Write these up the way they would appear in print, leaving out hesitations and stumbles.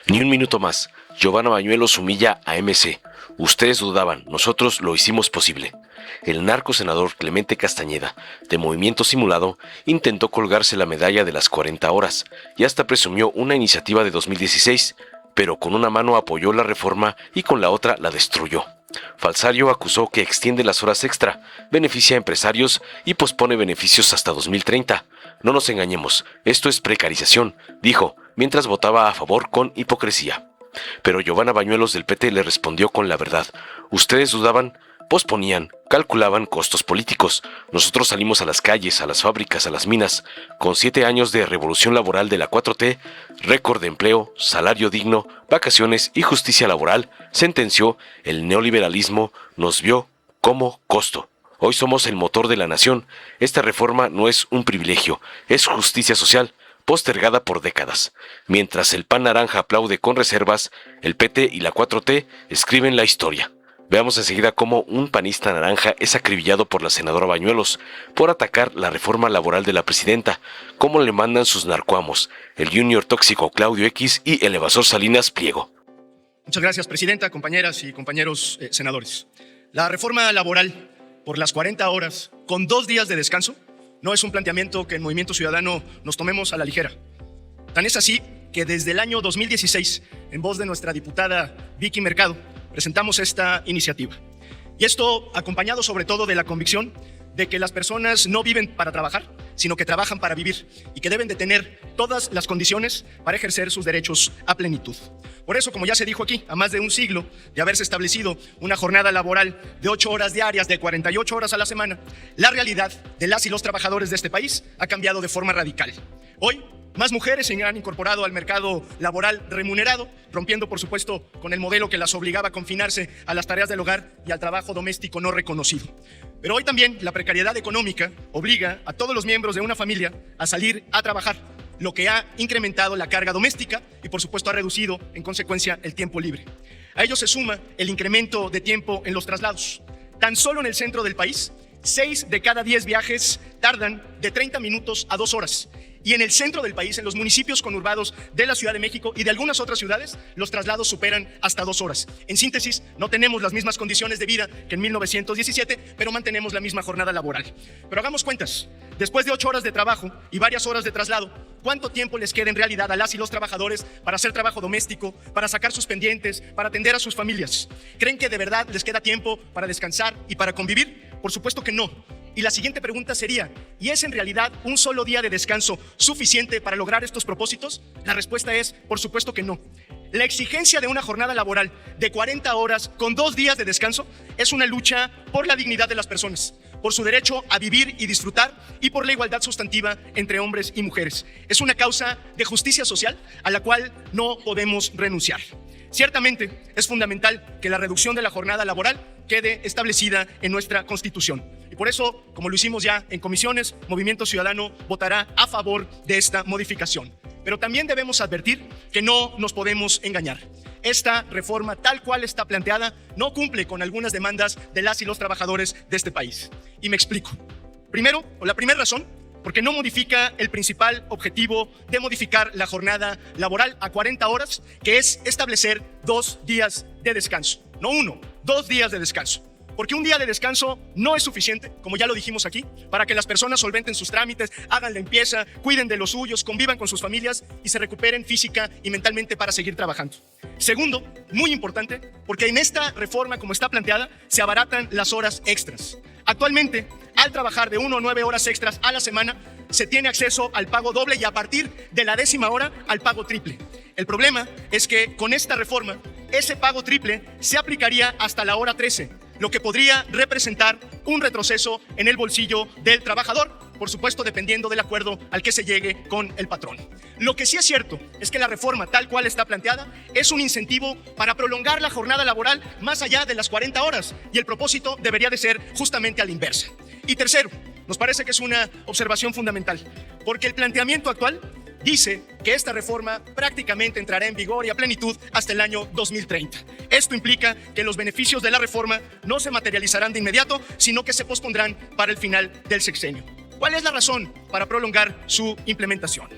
Ni un minuto más. Giovanna Bañuelos humilla a MC. Ustedes dudaban, nosotros lo hicimos posible. El narco senador Clemente Castañeda, de Movimiento Simulado, intentó colgarse la medalla de las 40 horas y hasta presumió una iniciativa de 2016, pero con una mano apoyó la reforma y con la otra la destruyó. Falsario acusó que extiende las horas extra, beneficia a empresarios y pospone beneficios hasta 2030. No nos engañemos, esto es precarización, dijo, mientras votaba a favor con hipocresía. Pero Giovanna Bañuelos del PT le respondió con la verdad. Ustedes dudaban, posponían, calculaban costos políticos. Nosotros salimos a las calles, a las fábricas, a las minas. Con 7 años de revolución laboral de la 4T, récord de empleo, salario digno, vacaciones y justicia laboral, sentenció, el neoliberalismo nos vio como costo. Hoy somos el motor de la nación. Esta reforma no es un privilegio, es justicia social, postergada por décadas. Mientras el PAN naranja aplaude con reservas, el PT y la 4T escriben la historia. Veamos enseguida cómo un panista naranja es acribillado por la senadora Bañuelos por atacar la reforma laboral de la presidenta, cómo le mandan sus narcoamos, el junior tóxico Claudio X y el evasor Salinas Pliego. Muchas gracias, presidenta, compañeras y compañeros senadores. La reforma laboral por las 40 horas con 2 días de descanso no es un planteamiento que en Movimiento Ciudadano nos tomemos a la ligera. Tan es así que desde el año 2016, en voz de nuestra diputada Vicky Mercado, presentamos esta iniciativa. Y esto acompañado sobre todo de la convicción de que las personas no viven para trabajar, sino que trabajan para vivir y que deben de tener todas las condiciones para ejercer sus derechos a plenitud. Por eso, como ya se dijo aquí, a más de un siglo de haberse establecido una jornada laboral de 8 horas diarias, de 48 horas a la semana, la realidad de las y los trabajadores de este país ha cambiado de forma radical. Hoy, más mujeres se han incorporado al mercado laboral remunerado, rompiendo, por supuesto, con el modelo que las obligaba a confinarse a las tareas del hogar y al trabajo doméstico no reconocido. Pero hoy también la precariedad económica obliga a todos los miembros de una familia a salir a trabajar, lo que ha incrementado la carga doméstica y, por supuesto, ha reducido, en consecuencia, el tiempo libre. A ello se suma el incremento de tiempo en los traslados. Tan solo en el centro del país, 6 de cada 10 viajes tardan de 30 minutos a 2 horas. Y en el centro del país, en los municipios conurbados de la Ciudad de México y de algunas otras ciudades, los traslados superan hasta 2 horas. En síntesis, no tenemos las mismas condiciones de vida que en 1917, pero mantenemos la misma jornada laboral. Pero hagamos cuentas. Después de 8 horas de trabajo y varias horas de traslado, ¿cuánto tiempo les queda en realidad a las y los trabajadores para hacer trabajo doméstico, para sacar sus pendientes, para atender a sus familias? ¿Creen que de verdad les queda tiempo para descansar y para convivir? Por supuesto que no. Y la siguiente pregunta sería, ¿y es en realidad un solo día de descanso suficiente para lograr estos propósitos? La respuesta es, por supuesto que no. La exigencia de una jornada laboral de 40 horas con 2 días de descanso es una lucha por la dignidad de las personas, por su derecho a vivir y disfrutar y por la igualdad sustantiva entre hombres y mujeres. Es una causa de justicia social a la cual no podemos renunciar. Ciertamente es fundamental que la reducción de la jornada laboral quede establecida en nuestra Constitución. Y por eso, como lo hicimos ya en comisiones, Movimiento Ciudadano votará a favor de esta modificación. Pero también debemos advertir que no nos podemos engañar. Esta reforma, tal cual está planteada, no cumple con algunas demandas de las y los trabajadores de este país. Y me explico. Primero, o la primera razón, porque no modifica el principal objetivo de modificar la jornada laboral a 40 horas, que es establecer 2 días de descanso. No 1, 2 días de descanso. Porque un día de descanso no es suficiente, como ya lo dijimos aquí, para que las personas solventen sus trámites, hagan limpieza, cuiden de los suyos, convivan con sus familias y se recuperen física y mentalmente para seguir trabajando. Segundo, muy importante, porque en esta reforma, como está planteada, se abaratan las horas extras. Actualmente, al trabajar de 1 a 9 horas extras a la semana, se tiene acceso al pago doble y a partir de la 10ª hora al pago triple. El problema es que con esta reforma, ese pago triple se aplicaría hasta la hora 13, lo que podría representar un retroceso en el bolsillo del trabajador, por supuesto dependiendo del acuerdo al que se llegue con el patrón. Lo que sí es cierto es que la reforma tal cual está planteada es un incentivo para prolongar la jornada laboral más allá de las 40 horas y el propósito debería de ser justamente a la inversa. Y tercero, nos parece que es una observación fundamental, porque el planteamiento actual dice que esta reforma prácticamente entrará en vigor y a plenitud hasta el año 2030. Esto implica que los beneficios de la reforma no se materializarán de inmediato, sino que se pospondrán para el final del sexenio. ¿Cuál es la razón para prolongar su implementación?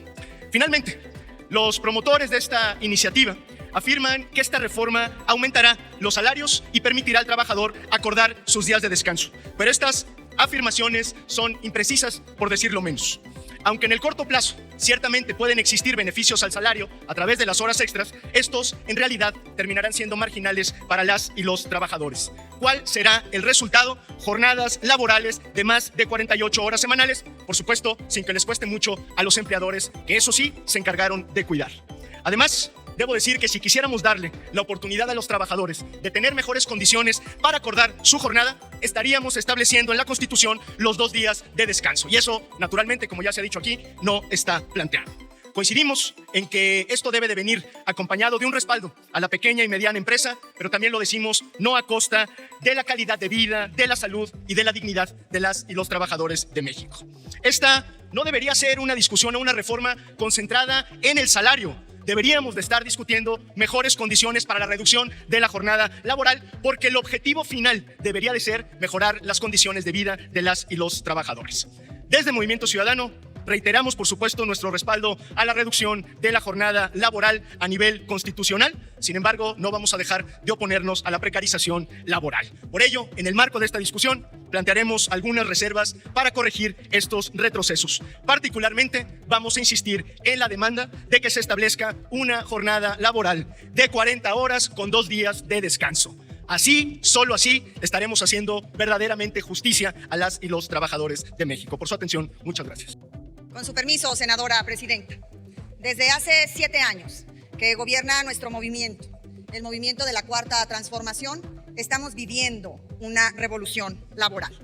Finalmente, los promotores de esta iniciativa afirman que esta reforma aumentará los salarios y permitirá al trabajador acordar sus días de descanso. Pero estas afirmaciones son imprecisas, por decirlo menos. Aunque en el corto plazo ciertamente pueden existir beneficios al salario a través de las horas extras, estos en realidad terminarán siendo marginales para las y los trabajadores. ¿Cuál será el resultado? Jornadas laborales de más de 48 horas semanales, por supuesto, sin que les cueste mucho a los empleadores, que eso sí se encargaron de cuidar. Además, debo decir que si quisiéramos darle la oportunidad a los trabajadores de tener mejores condiciones para acordar su jornada, estaríamos estableciendo en la Constitución los 2 días de descanso. Y eso, naturalmente, como ya se ha dicho aquí, no está planteado. Coincidimos en que esto debe de venir acompañado de un respaldo a la pequeña y mediana empresa, pero también lo decimos no a costa de la calidad de vida, de la salud y de la dignidad de las y los trabajadores de México. Esta no debería ser una discusión o una reforma concentrada en el salario. Deberíamos de estar discutiendo mejores condiciones para la reducción de la jornada laboral, porque el objetivo final debería de ser mejorar las condiciones de vida de las y los trabajadores. Desde Movimiento Ciudadano reiteramos, por supuesto, nuestro respaldo a la reducción de la jornada laboral a nivel constitucional. Sin embargo, no vamos a dejar de oponernos a la precarización laboral. Por ello, en el marco de esta discusión, plantearemos algunas reservas para corregir estos retrocesos. Particularmente, vamos a insistir en la demanda de que se establezca una jornada laboral de 40 horas con 2 días de descanso. Así, solo así, estaremos haciendo verdaderamente justicia a las y los trabajadores de México. Por su atención, muchas gracias. Con su permiso, senadora presidenta. Desde hace 7 años que gobierna nuestro movimiento, el movimiento de la Cuarta Transformación, estamos viviendo una revolución laboral.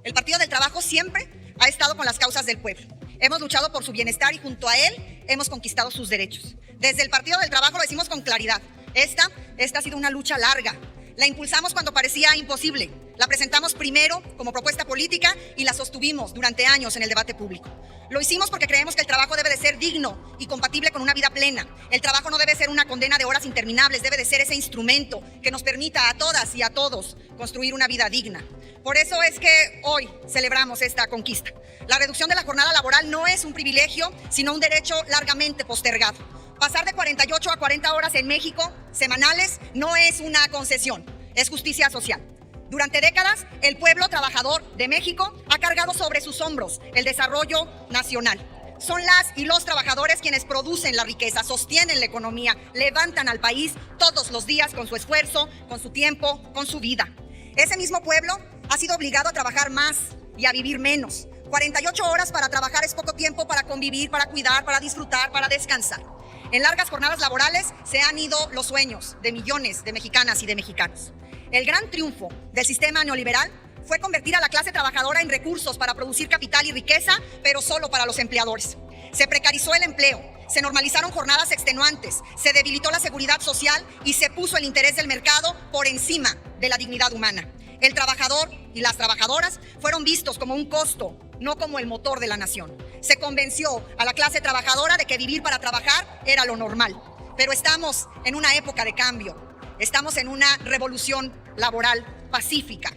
El Partido del Trabajo siempre ha estado con las causas del pueblo. Hemos luchado por su bienestar y junto a él hemos conquistado sus derechos. Desde el Partido del Trabajo lo decimos con claridad. Esta ha sido una lucha larga. La impulsamos cuando parecía imposible. La presentamos primero como propuesta política y la sostuvimos durante años en el debate público. Lo hicimos porque creemos que el trabajo debe de ser digno y compatible con una vida plena. El trabajo no debe ser una condena de horas interminables, debe de ser ese instrumento que nos permita a todas y a todos construir una vida digna. Por eso es que hoy celebramos esta conquista. La reducción de la jornada laboral no es un privilegio, sino un derecho largamente postergado. Pasar de 48 a 40 horas en México semanales no es una concesión, es justicia social. Durante décadas, el pueblo trabajador de México ha cargado sobre sus hombros el desarrollo nacional. Son las y los trabajadores quienes producen la riqueza, sostienen la economía, levantan al país todos los días con su esfuerzo, con su tiempo, con su vida. Ese mismo pueblo ha sido obligado a trabajar más y a vivir menos. 48 horas para trabajar es poco tiempo para convivir, para cuidar, para disfrutar, para descansar. En largas jornadas laborales se han ido los sueños de millones de mexicanas y de mexicanos. El gran triunfo del sistema neoliberal fue convertir a la clase trabajadora en recursos para producir capital y riqueza, pero solo para los empleadores. Se precarizó el empleo, se normalizaron jornadas extenuantes, se debilitó la seguridad social y se puso el interés del mercado por encima de la dignidad humana. El trabajador y las trabajadoras fueron vistos como un costo, no como el motor de la nación. Se convenció a la clase trabajadora de que vivir para trabajar era lo normal. Pero estamos en una época de cambio. Estamos en una revolución laboral pacífica.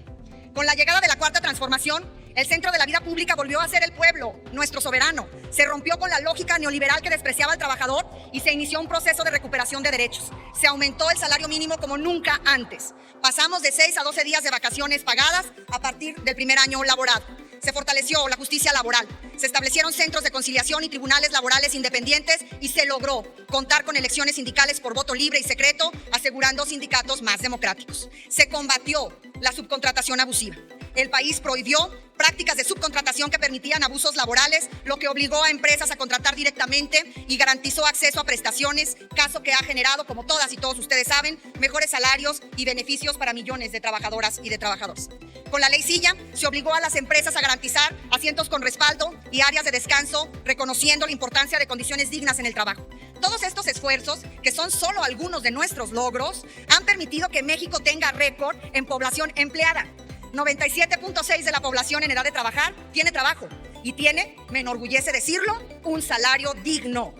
Con la llegada de la Cuarta Transformación, el centro de la vida pública volvió a ser el pueblo, nuestro soberano. Se rompió con la lógica neoliberal que despreciaba al trabajador y se inició un proceso de recuperación de derechos. Se aumentó el salario mínimo como nunca antes. Pasamos de 6 a 12 días de vacaciones pagadas a partir del primer año laboral. Se fortaleció la justicia laboral, se establecieron centros de conciliación y tribunales laborales independientes y se logró contar con elecciones sindicales por voto libre y secreto, asegurando sindicatos más democráticos. Se combatió la subcontratación abusiva. El país prohibió prácticas de subcontratación que permitían abusos laborales, lo que obligó a empresas a contratar directamente y garantizó acceso a prestaciones, caso que ha generado, como todas y todos ustedes saben, mejores salarios y beneficios para millones de trabajadoras y de trabajadores. Con la ley Silla se obligó a las empresas a garantizar asientos con respaldo y áreas de descanso, reconociendo la importancia de condiciones dignas en el trabajo. Todos estos esfuerzos, que son solo algunos de nuestros logros, han permitido que México tenga récord en población empleada. 97.6% de la población en edad de trabajar tiene trabajo y tiene, me enorgullece decirlo, un salario digno.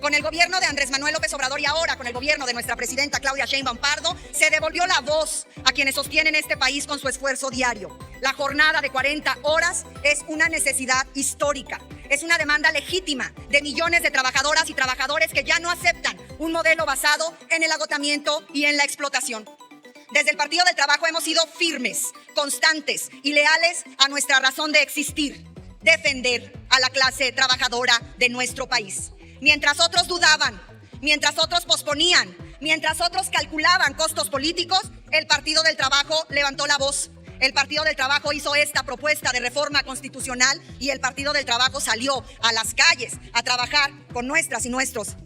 Con el gobierno de Andrés Manuel López Obrador y ahora con el gobierno de nuestra presidenta Claudia Sheinbaum Pardo, se devolvió la voz a quienes sostienen este país con su esfuerzo diario. La jornada de 40 horas es una necesidad histórica, es una demanda legítima de millones de trabajadoras y trabajadores que ya no aceptan un modelo basado en el agotamiento y en la explotación. Desde el Partido del Trabajo hemos sido firmes, constantes y leales a nuestra razón de existir: defender a la clase trabajadora de nuestro país. Mientras otros dudaban, mientras otros posponían, mientras otros calculaban costos políticos, el Partido del Trabajo levantó la voz. El Partido del Trabajo hizo esta propuesta de reforma constitucional y el Partido del Trabajo salió a las calles a trabajar con nuestras y nuestros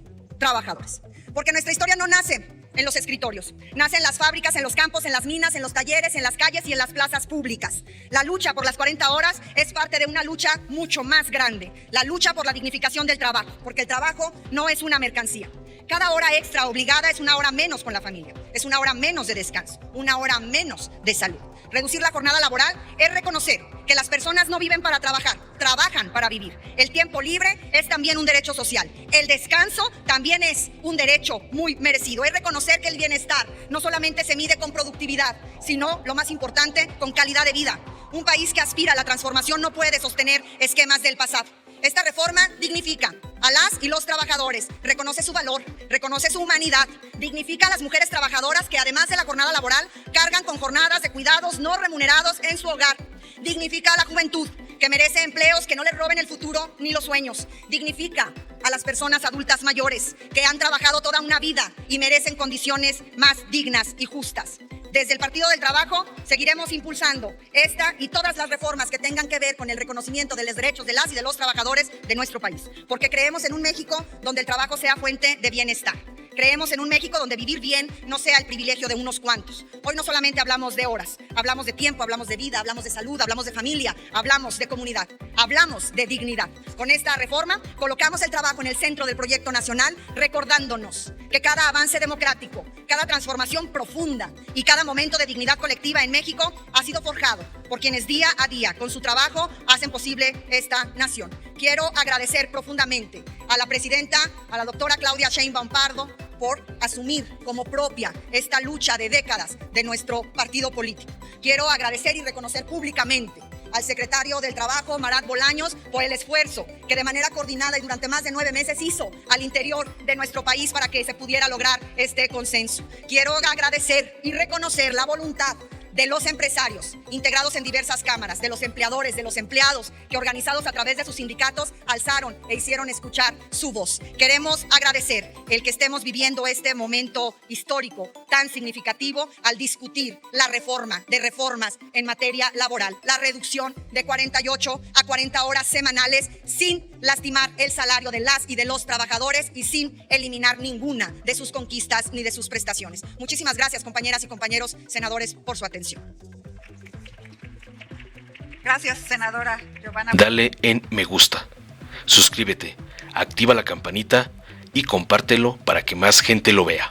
trabajadores. Porque nuestra historia no nace en los escritorios, nace en las fábricas, en los campos, en las minas, en los talleres, en las calles y en las plazas públicas. La lucha por las 40 horas es parte de una lucha mucho más grande, la lucha por la dignificación del trabajo, porque el trabajo no es una mercancía. Cada hora extra obligada es una hora menos con la familia, es una hora menos de descanso, una hora menos de salud. Reducir la jornada laboral es reconocer que las personas no viven para trabajar, trabajan para vivir. El tiempo libre es también un derecho social. El descanso también es un derecho muy merecido. Es reconocer que el bienestar no solamente se mide con productividad, sino, lo más importante, con calidad de vida. Un país que aspira a la transformación no puede sostener esquemas del pasado. Esta reforma dignifica a las y los trabajadores, reconoce su valor, reconoce su humanidad, dignifica a las mujeres trabajadoras que además de la jornada laboral cargan con jornadas de cuidados no remunerados en su hogar, dignifica a la juventud que merece empleos que no les roben el futuro ni los sueños, dignifica a las personas adultas mayores que han trabajado toda una vida y merecen condiciones más dignas y justas. Desde el Partido del Trabajo seguiremos impulsando esta y todas las reformas que tengan que ver con el reconocimiento de los derechos de las y de los trabajadores de nuestro país, porque creemos en un México donde el trabajo sea fuente de bienestar. Creemos en un México donde vivir bien no sea el privilegio de unos cuantos. Hoy no solamente hablamos de horas, hablamos de tiempo, hablamos de vida, hablamos de salud, hablamos de familia, hablamos de comunidad, hablamos de dignidad. Con esta reforma colocamos el trabajo en el centro del proyecto nacional, recordándonos que cada avance democrático, cada transformación profunda y cada momento de dignidad colectiva en México ha sido forjado por quienes día a día, con su trabajo, hacen posible esta nación. Quiero agradecer profundamente a la presidenta, a la doctora Claudia Sheinbaum Pardo, por asumir como propia esta lucha de décadas de nuestro partido político. Quiero agradecer y reconocer públicamente al secretario del Trabajo, Marat Bolaños, por el esfuerzo que de manera coordinada y durante más de 9 meses hizo al interior de nuestro país para que se pudiera lograr este consenso. Quiero agradecer y reconocer la voluntad de los empresarios integrados en diversas cámaras, de los empleadores, de los empleados que organizados a través de sus sindicatos alzaron e hicieron escuchar su voz. Queremos agradecer el que estemos viviendo este momento histórico tan significativo al discutir la reforma de reformas en materia laboral, la reducción de 48 a 40 horas semanales sin lastimar el salario de las y de los trabajadores y sin eliminar ninguna de sus conquistas ni de sus prestaciones. Muchísimas gracias, compañeras y compañeros senadores, por su atención. Gracias, senadora Giovanna. Dale en me gusta, suscríbete, activa la campanita y compártelo para que más gente lo vea.